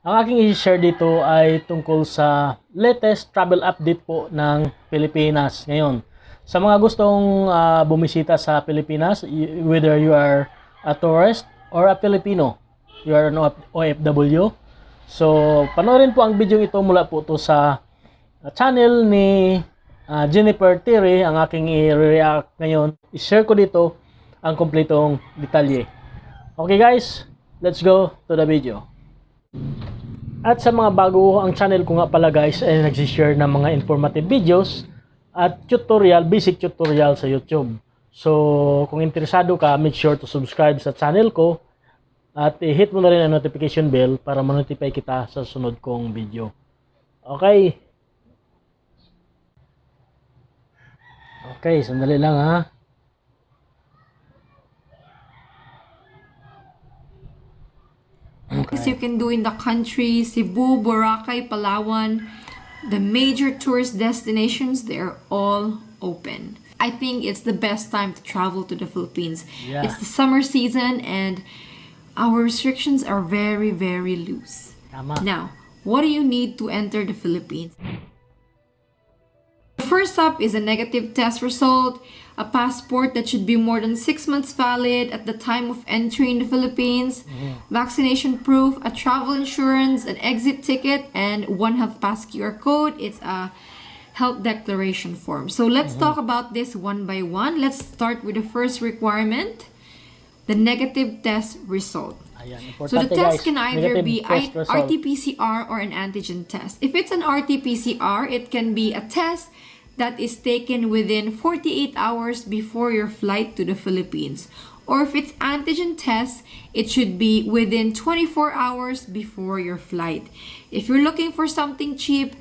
Ang aking i-share dito ay tungkol sa latest travel update po ng Pilipinas ngayon. Sa mga gustong bumisita sa Pilipinas, whether you are a tourist or a Filipino, you are an OFW. So, panoorin po ang video ito mula po to sa channel ni JenneferTerri. Ang aking i-react ngayon, i-share ko dito ang kompletong detalye. Okay guys, let's go to the video. At sa mga bago ang channel ko nga pala guys, ay nagsishare ng mga informative videos at tutorial, basic tutorial sa YouTube. So, kung interesado ka, make sure to subscribe sa channel ko at i-hit mo na rin ang notification bell para ma-notify kita sa sunod kong video. Okay? Okay, sandali lang ha. As you can do in the country, Cebu, Boracay, Palawan, the major tourist destinations, they're all open. I think it's the best time to travel to the Philippines. Yeah. It's the summer season and our restrictions are very, very loose. Tama. Now, what do you need to enter the Philippines? First up is a negative test result, a passport that should be more than 6 months valid at the time of entry in the Philippines, vaccination proof, a travel insurance, an exit ticket, and one health pass QR code. It's a health declaration form. So let's talk about this one by one. Let's start with the first requirement, the negative test result. So the test can either be RT-PCR or an antigen test. If it's an RT-PCR, it can be a test that is taken within 48 hours before your flight to the Philippines. Or if it's antigen test, it should be within 24 hours before your flight. If you're looking for something cheap,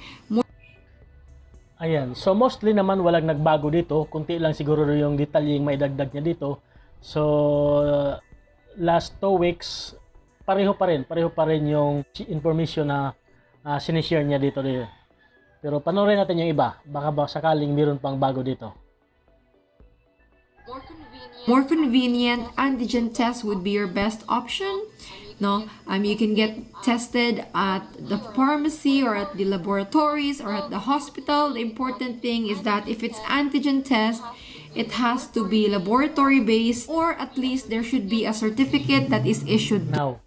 Ayan, so mostly naman walang nagbago dito, kunti lang siguro yung detalye yung may dagdag niya dito. So last 2 weeks, pareho pa rin yung information na sinishare niya dito. Pero panoorin natin yung iba, baka sakaling meron pang bago dito. more convenient antigen test would be your best option. No, you can get tested at the pharmacy or at the laboratories or at the hospital. The important thing is that if it's antigen test, it has to be laboratory based, or at least there should be a certificate that is issued. Now,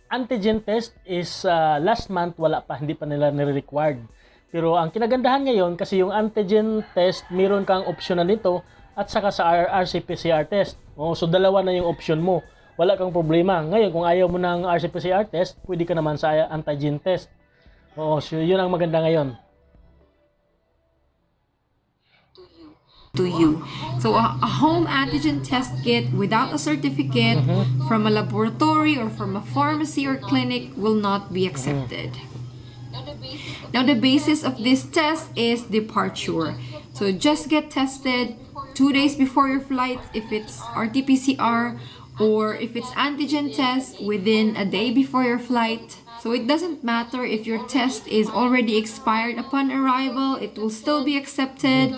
antigen test is last month hindi pa nila nire-required. Pero ang kinagandahan ngayon kasi yung antigen test, meron kang option na nito at saka sa RC-PCR test. So dalawa na yung option mo. Wala kang problema. Ngayon kung ayaw mo ng RC-PCR test, pwede ka naman sa antigen test. So yun ang maganda ngayon. To you. So a home antigen test kit without a certificate from a laboratory or from a pharmacy or clinic will not be accepted. Now the basis of this test is departure. So just get tested 2 days before your flight if it's RT-PCR, or if it's antigen test within a day before your flight. So it doesn't matter if your test is already expired upon arrival, it will still be accepted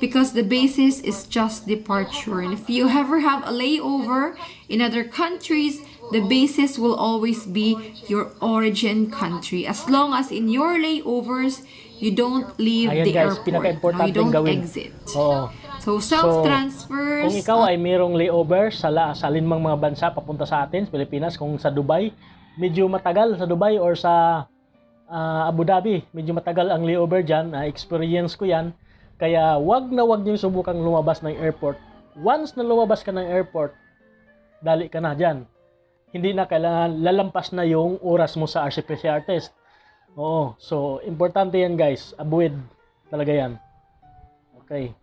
because the basis is just departure. And if you ever have a layover in other countries, the basis will always be your origin country. As long as in your layovers, you don't leave the airport, you don't exit. So self-transfers. Kung ikaw ay mayroong layover sa alinmang mga bansa papunta sa atin, sa Pilipinas, kung sa Dubai, medyo matagal sa Dubai or sa Abu Dhabi, medyo matagal ang layover dyan. Experience ko yan. Kaya wag niyong subukang lumabas ng airport. Once na lumabas ka ng airport, dali ka na dyan. Hindi na kailangan lalampas na yung oras mo sa RC-PCR test. So importante yan guys. Avoid talaga yan. Okay.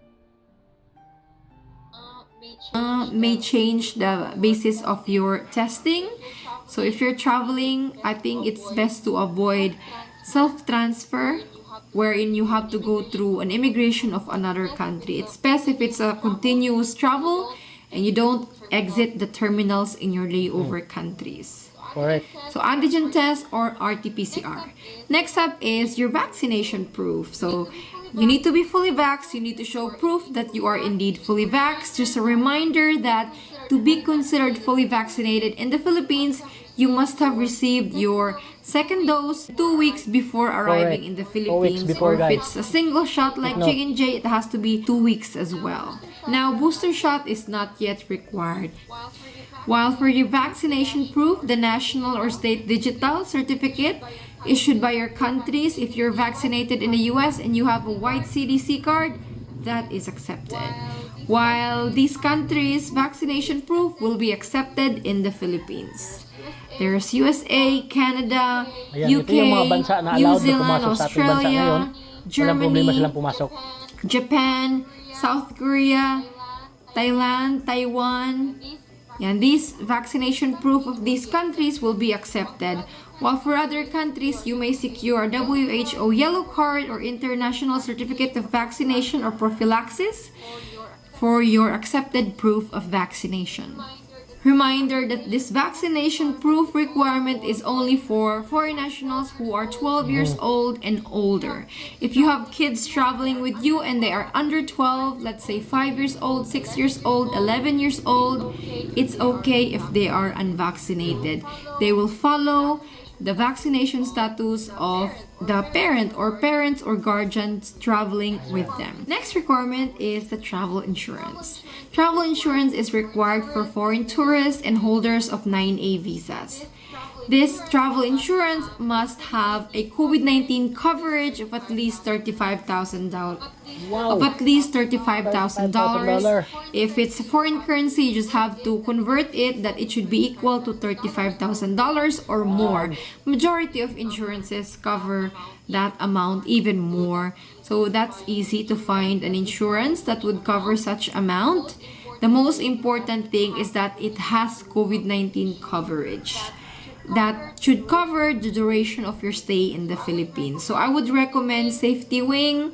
May change the basis of your testing. So if you're traveling, I think it's best to avoid self-transfer, wherein you have to go through an immigration of another country. It's best if it's a continuous travel and you don't exit the terminals in your layover countries. Correct. So antigen test or RT-PCR. Next up is your vaccination proof. So you need to be fully vaxxed. You need to show proof that you are indeed fully vaxxed. Just a reminder that to be considered fully vaccinated in the Philippines, you must have received your second dose 2 weeks before arriving in the 2 weeks Philippines. before, Or if guys. it's a single shot like No. J&J, it has to be 2 weeks as well. Now, booster shot is not yet required. While for your vaccination proof, the national or state digital certificate issued by your countries, if you're vaccinated in the US and you have a white CDC card, that is accepted. While these countries' vaccination proof will be accepted in the Philippines. There's USA, Canada, Ayan, ito yung mga UK, bansa na New allowed na Zealand, pumasok sa ating bansa ngayon. Australia, Walang problema Germany, silang pumasok. Japan, South Korea, Thailand, Taiwan. And these vaccination proof of these countries will be accepted. While for other countries, you may secure a WHO yellow card or international certificate of vaccination or prophylaxis for your accepted proof of vaccination. Reminder that this vaccination proof requirement is only for foreign nationals who are 12 years old and older. If you have kids traveling with you and they are under 12, let's say 5 years old, 6 years old, 11 years old, it's okay if they are unvaccinated. They will follow the vaccination status of the parent or parents or guardians traveling with them. Next requirement is the travel insurance. Travel insurance is required for foreign tourists and holders of 9A visas. This travel insurance must have a COVID-19 coverage of at least $35,000. Wow. Of at least $35,000. If it's a foreign currency, you just have to convert it that it should be equal to $35,000 or more. Majority of insurances cover that amount, even more. So that's easy to find an insurance that would cover such amount. The most important thing is that it has COVID-19 coverage that should cover the duration of your stay in the Philippines. So I would recommend Safety Wing.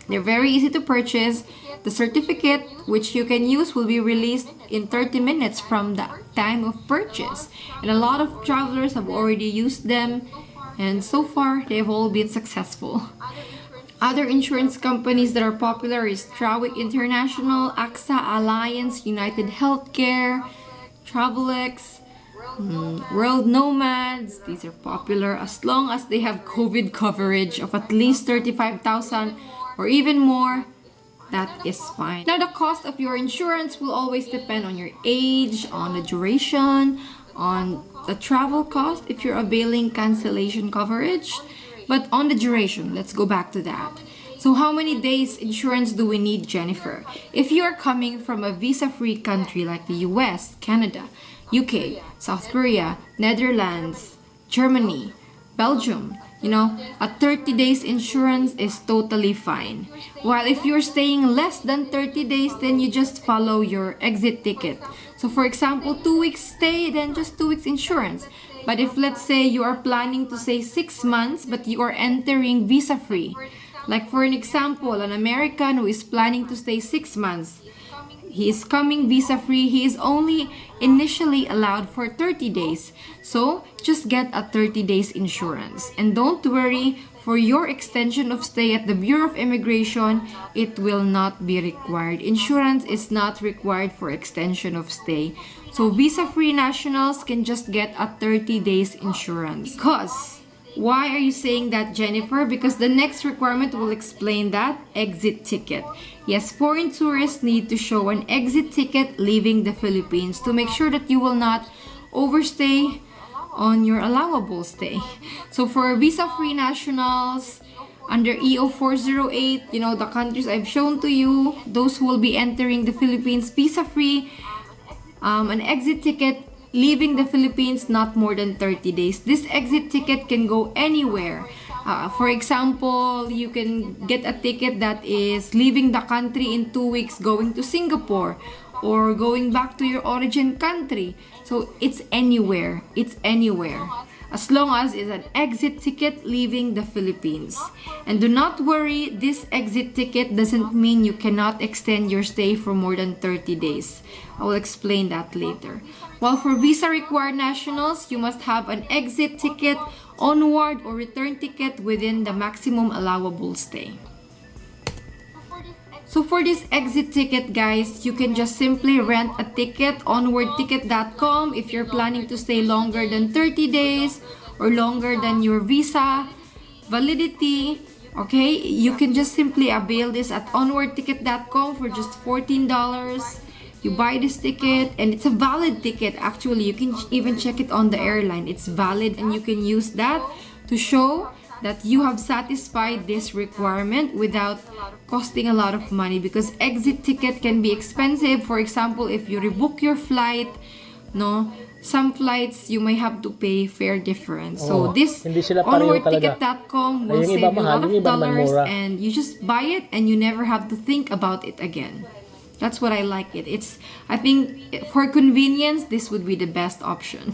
They're very easy to purchase. The certificate, which you can use, will be released in 30 minutes from the time of purchase. And a lot of travelers have already used them, and so far, they've all been successful. Other insurance companies that are popular is Trawick International, AXA Alliance, United Healthcare, Travelex, World Nomads. These are popular as long as they have COVID coverage of at least 35,000 or even more. That is fine. Now, the cost of your insurance will always depend on your age, on the duration, on the travel cost if you're availing cancellation coverage. But on the duration, let's go back to that. So how many days insurance do we need, Jennifer? If you are coming from a visa-free country like the US, Canada, UK, South Korea, Netherlands, Germany, Belgium, a 30 days insurance is totally fine. While if you're staying less than 30 days, then you just follow your exit ticket. So for example, 2 weeks stay, then just 2 weeks insurance. But if let's say you are planning to stay 6 months, but you are entering visa-free, like for an example, an American who is planning to stay 6 months, he is coming visa-free, he is only initially allowed for 30 days. So, just get a 30 days insurance. And don't worry, for your extension of stay at the Bureau of Immigration, it will not be required. Insurance is not required for extension of stay. So, visa-free nationals can just get a 30 days insurance. Because, why are you saying that, Jennifer? Because the next requirement will explain that. Exit ticket. Yes, foreign tourists need to show an exit ticket leaving the Philippines to make sure that you will not overstay on your allowable stay. So for visa-free nationals, under EO 408, the countries I've shown to you, those who will be entering the Philippines visa-free, an exit ticket leaving the Philippines not more than 30 days. This exit ticket can go anywhere. For example, you can get a ticket that is leaving the country in 2 weeks going to Singapore or going back to your origin country. So it's anywhere. It's anywhere. As long as it's an exit ticket leaving the Philippines. And do not worry, this exit ticket doesn't mean you cannot extend your stay for more than 30 days. I will explain that later. While for visa required nationals, you must have an exit ticket, onward or return ticket within the maximum allowable stay. So for this exit ticket, guys, you can just simply rent a ticket on onwardticket.com if you're planning to stay longer than 30 days or longer than your visa validity. Okay, you can just simply avail this at onwardticket.com for just $14. You buy this ticket and it's a valid ticket. Actually, you can even check it on the airline. It's valid and you can use that to show that you have satisfied this requirement without costing a lot of money, because exit ticket can be expensive. For example, if you rebook your flight, no, some flights you may have to pay fare difference. So this onwardticket.com will save you a lot of dollars and you just buy it and you never have to think about it again. That's what I like it. I think for convenience, this would be the best option.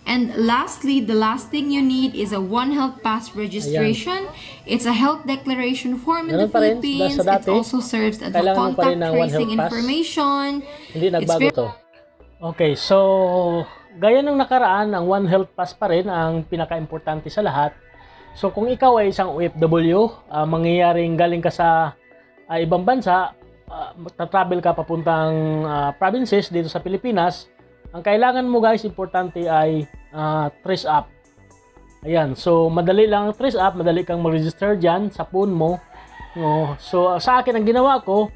And lastly, the last thing you need is a One Health Pass registration. It's a health declaration form in the Philippines. It also serves as a contact tracing information. Hindi nagbago to. Okay, so gaya ng nakaraan, ang One Health Pass pa rin ang pinaka-importante sa lahat. So kung ikaw ay isang OFW, mangyayaring galing ka sa ibang bansa, travel ka papuntang provinces dito sa Pilipinas, ang kailangan mo guys, importante ay trace up. Ayan, so madali lang ang trace up, madali kang mag-register dyan sa phone mo. No? So sa akin, ang ginawa ko,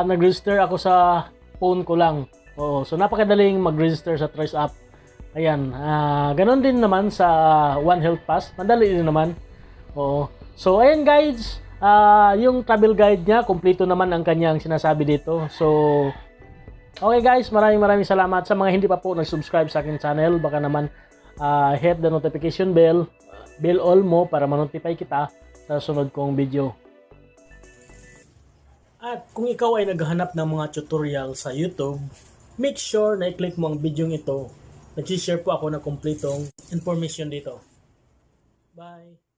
nag-register ako sa phone ko lang. Oo, so napakadaling mag-register sa trace up. Ayan, ganon din naman sa One Health Pass, madali din naman. Oo. So ayan guys, yung travel guide niya, kumpleto naman ang kanyang sinasabi dito. So okay guys, maraming salamat. Sa mga hindi pa po nag-subscribe sa akin channel, baka naman hit the notification bell all mo para ma-notify kita sa sunod kong video. At kung ikaw ay naghahanap ng mga tutorial sa YouTube, make sure na i-click mo ang video ito. Nag-share po ako ng kumpletong information dito. Bye!